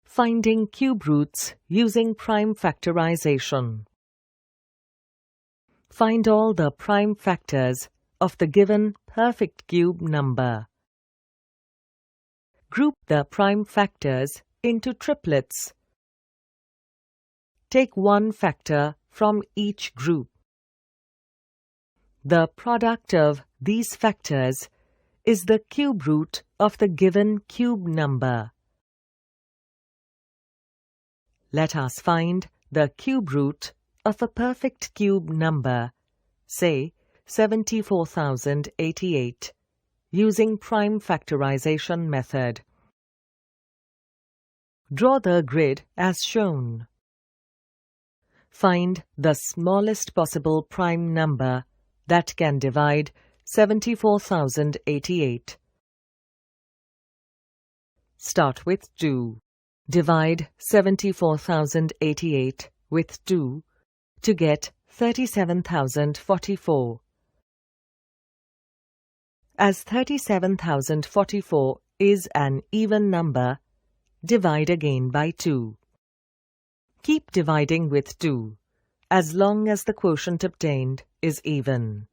Finding cube roots using prime factorization. Find all the prime factors of the given perfect cube number. Group the prime factors into triplets. Take one factor from each group. The product of these factors is the cube root of the given cube number. Let us find the cube root of a perfect cube number, say 74,088, using prime factorization method. Draw the grid as shown. Find the smallest possible prime number that can divide 74,088. Start with 2. Divide 74,088 with 2 to get 37,044. As 37,044 is an even number, divide again by 2. Keep dividing with 2 as long as the quotient obtained is even.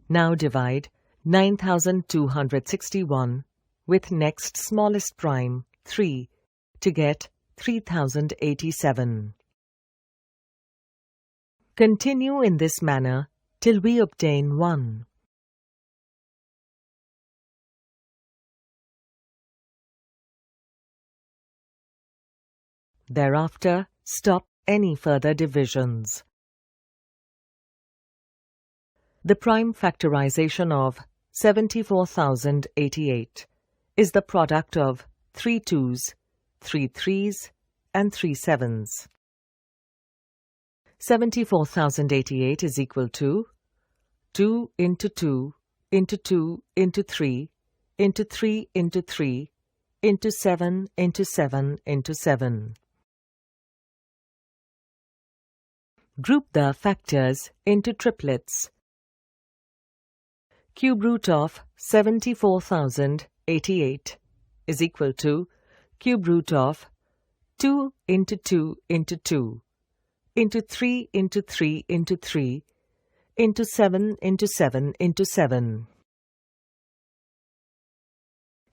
Now divide 9,261 with next smallest prime 3 to get 3,087. Continue in this manner till we obtain 1. Thereafter, stop any further divisions. The prime factorization of 74,088 is the product of 3 2's, 3 3's, and 3 7's. 74,088 is equal to 2 into 2 into 2 into 3 into 3 into 3 into 7 into 7 into 7. Group the factors into triplets. Cube root of 74,088 is equal to cube root of 2 into 2 into 2 into 3 into 3 into 3 into 7 into 7 into 7.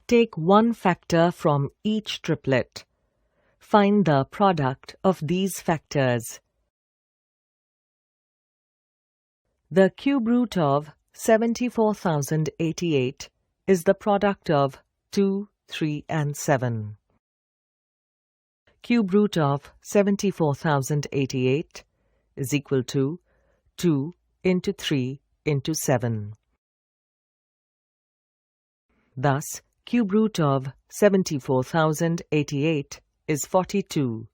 Take one factor from each triplet. Find the product of these factors. The cube root of 74,088 is the product of 2, 3, and 7. Cube root of 74,088 is equal to 2 into 3 into 7. Thus, cube root of 74,088 is 42.